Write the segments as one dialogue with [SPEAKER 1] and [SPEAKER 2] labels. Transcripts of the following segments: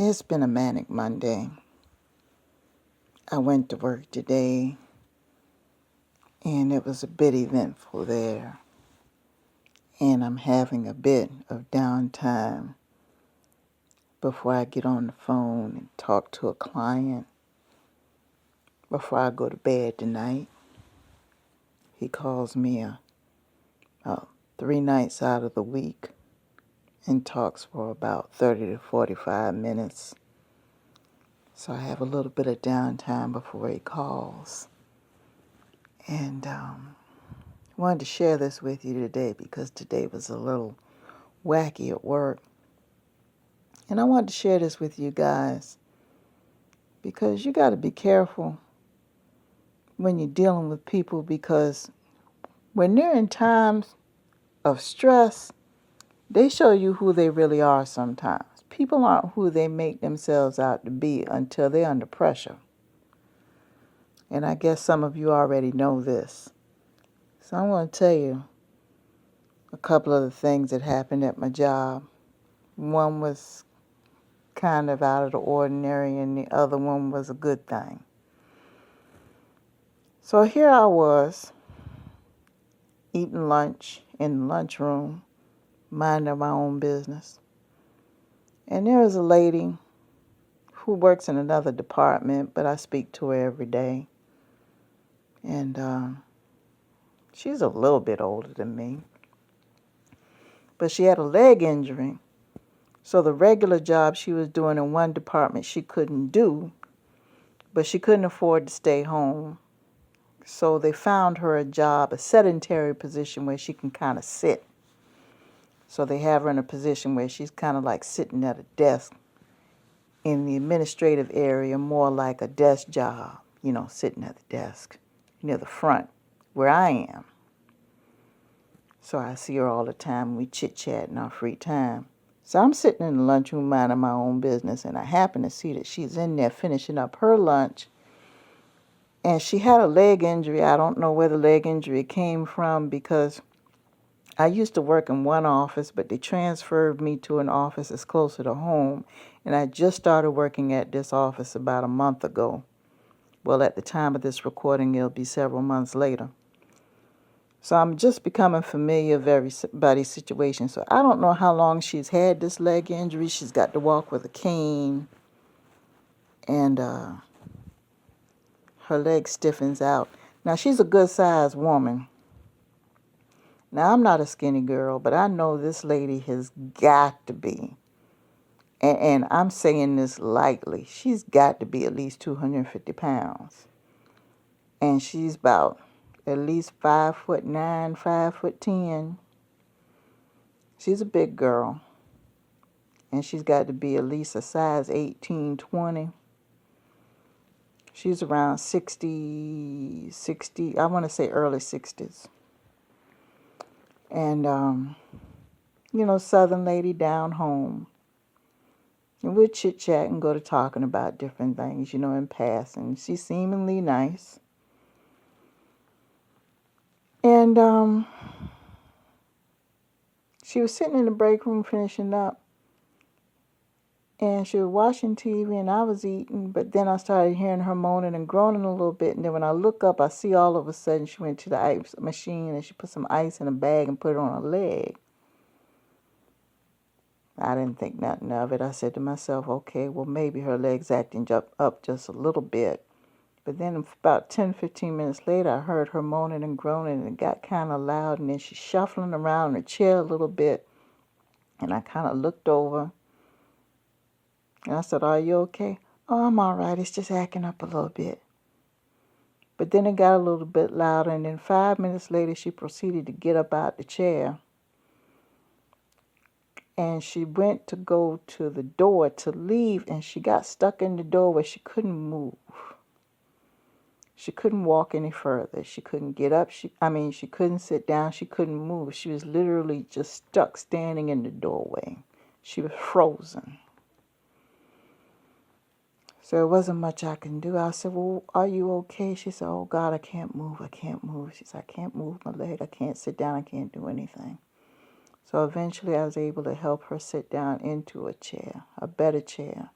[SPEAKER 1] It's been a manic Monday. I went to work today, and it was a bit eventful there. And I'm having a bit of downtime before I get on the phone and talk to a client before I go to bed tonight. He calls me 3 nights out of the week and talks for about 30 to 45 minutes. So I have a little bit of downtime before he calls. And wanted to share this with you today because today was a little wacky at work. And I wanted to share this with you guys because you got to be careful when you're dealing with people, because when they're in times of stress, they show you who they really are sometimes. People aren't who they make themselves out to be until they're under pressure. And I guess some of you already know this. So I'm going to tell you a couple of the things that happened at my job. One was kind of out of the ordinary, and the other one was a good thing. So here I was, eating lunch in the lunchroom, minding my own business. And there was a lady who works in another department, but I speak to her every day. And she's a little bit older than me. But she had a leg injury. So the regular job she was doing in one department she couldn't do, but she couldn't afford to stay home. So they found her a job, a sedentary position where she can kind of sit. So they have her in a position where she's kind of like sitting at a desk in the administrative area, more like a desk job, sitting at the desk near the front where I am. So I see her all the time. We chit-chat in our free time. So I'm sitting in the lunchroom minding my own business, and I happen to see that she's in there finishing up her lunch. And she had a leg injury. I don't know where the leg injury came from, because I used to work in one office, but they transferred me to an office that's closer to home. And I just started working at this office about a month ago. Well, at the time of this recording, it'll be several months later. So I'm just becoming familiar with everybody's situation. So I don't know how long she's had this leg injury. She's got to walk with a cane, and her leg stiffens out. Now, she's a good-sized woman. Now, I'm not a skinny girl, but I know this lady has got to be, and I'm saying this lightly, she's got to be at least 250 pounds. And she's about at least 5'9", 5'10". She's a big girl. And she's got to be at least a size 18, 20. She's around 60, I want to say early 60s. And, Southern lady down home. And we'll chit-chat and go to talking about different things, in passing. She's seemingly nice. And she was sitting in the break room finishing up. And she was watching TV, and I was eating. But then I started hearing her moaning and groaning a little bit. And then when I look up, I see all of a sudden she went to the ice machine and she put some ice in a bag and put it on her leg. I didn't think nothing of it. I said to myself, okay, well, maybe her leg's acting up just a little bit. But then about 10, 15 minutes later, I heard her moaning and groaning, and it got kind of loud. And then she's shuffling around in her chair a little bit. And I kind of looked over. And I said, are you okay? Oh, I'm all right. It's just acting up a little bit. But then it got a little bit louder. And then 5 minutes later, she proceeded to get up out the chair. And she went to go to the door to leave, and she got stuck in the door where she couldn't move. She couldn't walk any further. She couldn't get up. She couldn't sit down. She couldn't move. She was literally just stuck standing in the doorway. She was frozen. So there wasn't much I can do. I said, well, are you okay? She said, oh, God, I can't move. I can't move. She said, I can't move my leg. I can't sit down. I can't do anything. So eventually I was able to help her sit down into a chair, a better chair.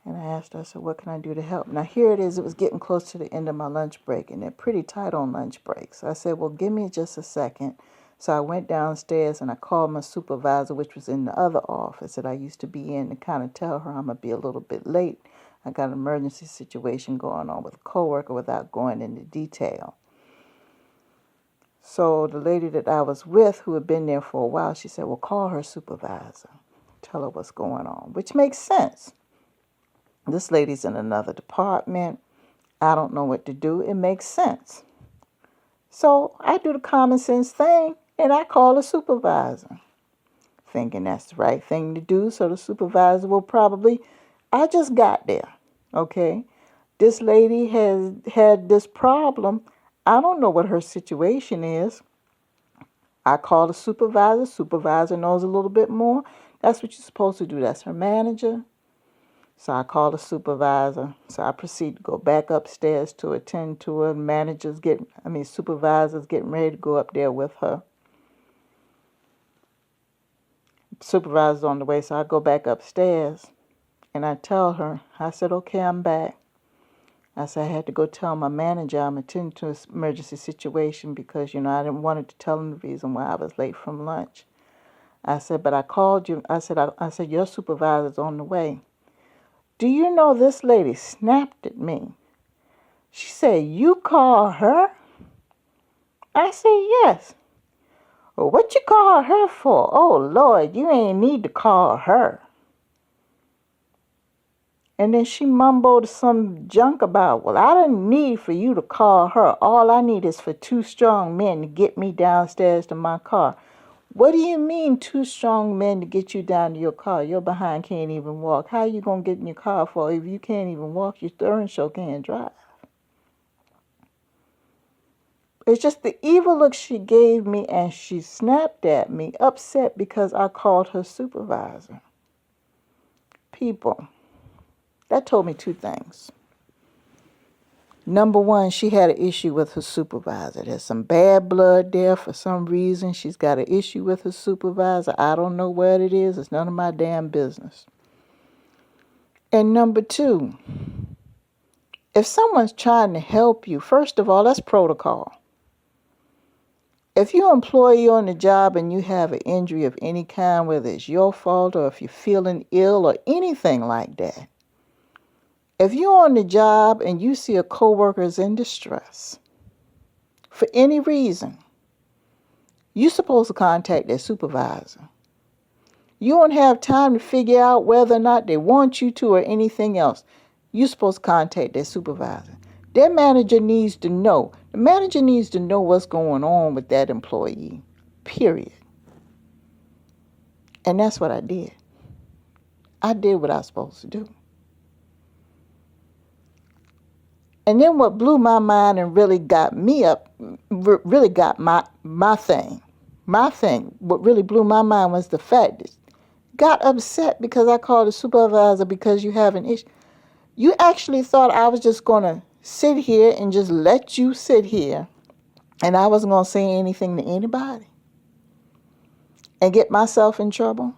[SPEAKER 1] And I asked her, I said, what can I do to help? Now, here it is. It was getting close to the end of my lunch break, and they're pretty tight on lunch breaks. So I said, well, give me just a second. So I went downstairs, and I called my supervisor, which was in the other office that I used to be in, to kind of tell her I'm going to be a little bit late. I got an emergency situation going on with a coworker without going into detail. So the lady that I was with, who had been there for a while, she said, well, call her supervisor. Tell her what's going on, which makes sense. This lady's in another department. I don't know what to do. It makes sense. So I do the common sense thing, and I call the supervisor, thinking that's the right thing to do. So the supervisor will probably, I just got there, okay? This lady has had this problem. I don't know what her situation is. I call the supervisor. Supervisor knows a little bit more. That's what you're supposed to do. That's her manager. So I called the supervisor. So I proceed to go back upstairs to attend to her. Supervisor's getting ready to go up there with her. Supervisor's on the way, so I go back upstairs. And I tell her, I said, okay, I'm back. I said, I had to go tell my manager I'm attending to an emergency situation because, I didn't want to tell him the reason why I was late from lunch. I said, but I called you. I said, your supervisor's on the way. Do you know this lady snapped at me? She said, you call her? I said, yes. Well, what you call her for? Oh, Lord, you ain't need to call her. And then she mumbled some junk about, well, I didn't need for you to call her. All I need is for two strong men to get me downstairs to my car. What do you mean two strong men to get you down to your car? Your behind can't even walk. How are you going to get in your car for if you can't even walk? You darn sure can't drive. It's just the evil look she gave me, and she snapped at me, upset because I called her supervisor. People, that told me two things. Number one, she had an issue with her supervisor. There's some bad blood there for some reason. She's got an issue with her supervisor. I don't know what it is. It's none of my damn business. And number two, if someone's trying to help you, first of all, that's protocol. If you employ you on the job and you have an injury of any kind, whether it's your fault or if you're feeling ill or anything like that, if you're on the job and you see a coworker's in distress for any reason, you're supposed to contact their supervisor. You don't have time to figure out whether or not they want you to or anything else. You're supposed to contact their supervisor. Their manager needs to know. The manager needs to know what's going on with that employee, period. And that's what I did. I did what I was supposed to do. And then what blew my mind and really got me up, really got my thing. What really blew my mind was the fact that got upset because I called the supervisor because you have an issue. You actually thought I was just going to sit here and just let you sit here and I wasn't going to say anything to anybody and get myself in trouble?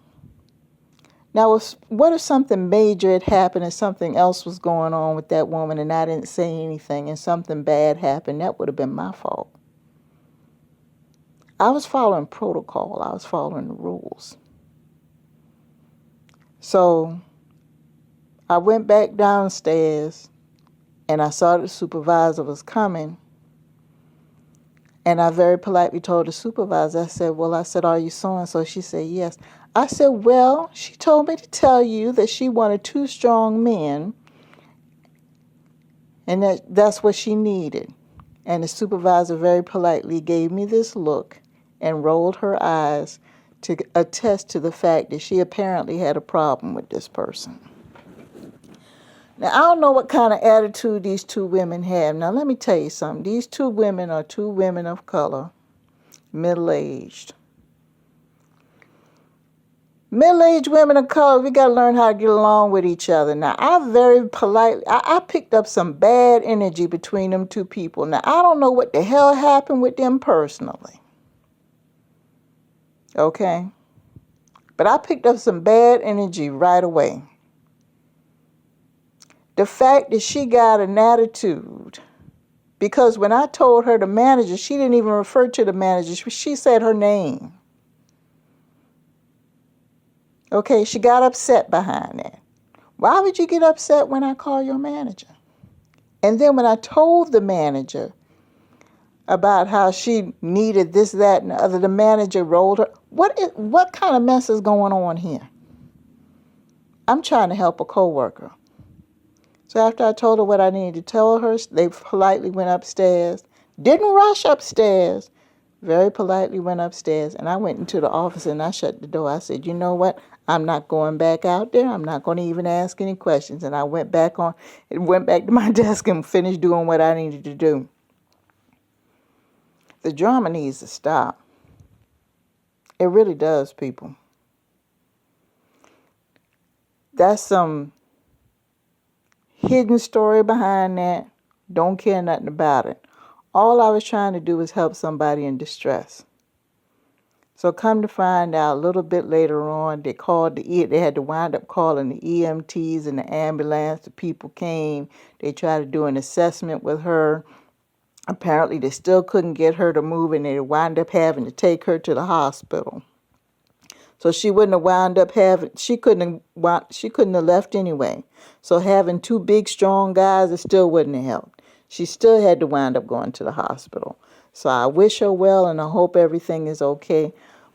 [SPEAKER 1] Now, what if something major had happened and something else was going on with that woman and I didn't say anything and something bad happened? That would have been my fault. I was following protocol. I was following the rules. So I went back downstairs and I saw the supervisor was coming. And I very politely told the supervisor, I said, are you so-and-so? She said, yes. I said, well, she told me to tell you that she wanted two strong men and that's what she needed. And the supervisor very politely gave me this look and rolled her eyes to attest to the fact that she apparently had a problem with this person. Now, I don't know what kind of attitude these two women have. Now, let me tell you something. These two women are two women of color, middle-aged. Middle-aged women of color, we got to learn how to get along with each other. Now, I picked up some bad energy between them two people. Now, I don't know what the hell happened with them personally. Okay? But I picked up some bad energy right away. The fact that she got an attitude, because when I told her the manager, she didn't even refer to the manager. She said her name. Okay, she got upset behind that. Why would you get upset when I call your manager? And then when I told the manager about how she needed this, that, and the other, the manager rolled her. What kind of mess is going on here? I'm trying to help a coworker. So after I told her what I needed to tell her, they politely went upstairs. Didn't rush upstairs. Very politely went upstairs. And I went into the office and I shut the door. I said, you know what? I'm not going back out there. I'm not going to even ask any questions. And I went back to my desk and finished doing what I needed to do. The drama needs to stop. It really does, people. That's some hidden story behind that. Don't care nothing about it. All I was trying to do was help somebody in distress. So come to find out, a little bit later on, they had to wind up calling the EMTs and the ambulance. The people came. They tried to do an assessment with her. Apparently, they still couldn't get her to move, and they wound up having to take her to the hospital. So she wouldn't have wound up she couldn't have left anyway. So having two big, strong guys, it still wouldn't have helped. She still had to wind up going to the hospital. So I wish her well, and I hope everything is okay.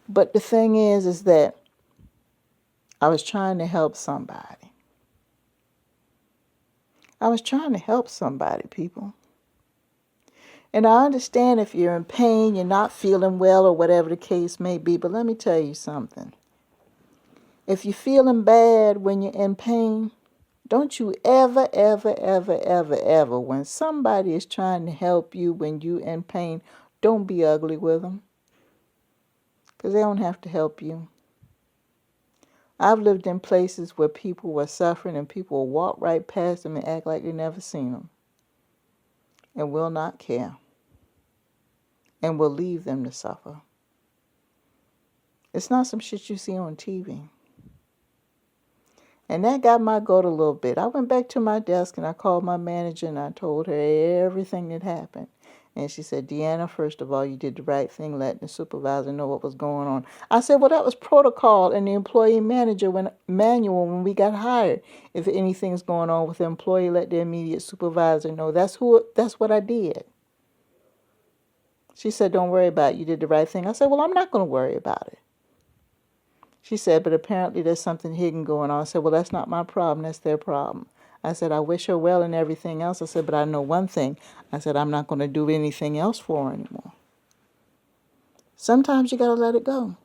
[SPEAKER 1] But the thing is that I was trying to help somebody. I was trying to help somebody, people. And I understand if you're in pain, you're not feeling well, or whatever the case may be, but let me tell you something. If you're feeling bad when you're in pain, don't you ever, when somebody is trying to help you when you're in pain, don't be ugly with them. Because they don't have to help you. I've lived in places where people were suffering and people will walk right past them and act like they never seen them. And will not care. And will leave them to suffer. It's not some shit you see on TV. And that got my goat a little bit. I went back to my desk and I called my manager and I told her everything that happened. And she said, Deanna, first of all, you did the right thing letting the supervisor know what was going on. I said, well, that was protocol in the employee manual when we got hired. If anything's going on with the employee, let the immediate supervisor know. That's what I did. She said, don't worry about it. You did the right thing. I said, well, I'm not going to worry about it. She said, but apparently there's something hidden going on. I said, well, that's not my problem. That's their problem. I said, I wish her well and everything else. I said, but I know one thing. I said, I'm not going to do anything else for her anymore. Sometimes you got to let it go.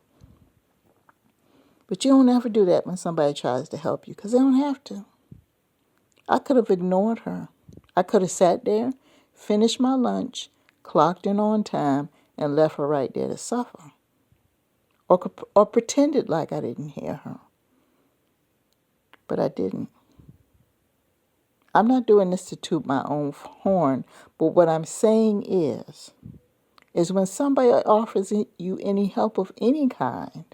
[SPEAKER 1] But you don't ever do that when somebody tries to help you, because they don't have to. I could have ignored her. I could have sat there, finished my lunch, clocked in on time, and left her right there to suffer. Or pretended like I didn't hear her. But I didn't. I'm not doing this to toot my own horn, but what I'm saying is when somebody offers you any help of any kind,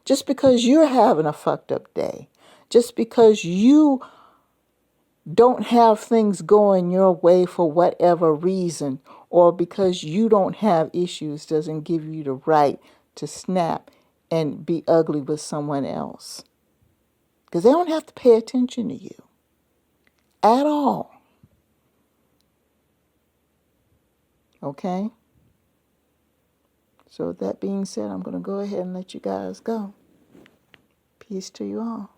[SPEAKER 1] just because you're having a fucked up day, just because you don't have things going your way for whatever reason, or because you don't have issues, doesn't give you the right to snap and be ugly with someone else. Because they don't have to pay attention to you at all. Okay? So with that being said, I'm going to go ahead and let you guys go. Peace to you all.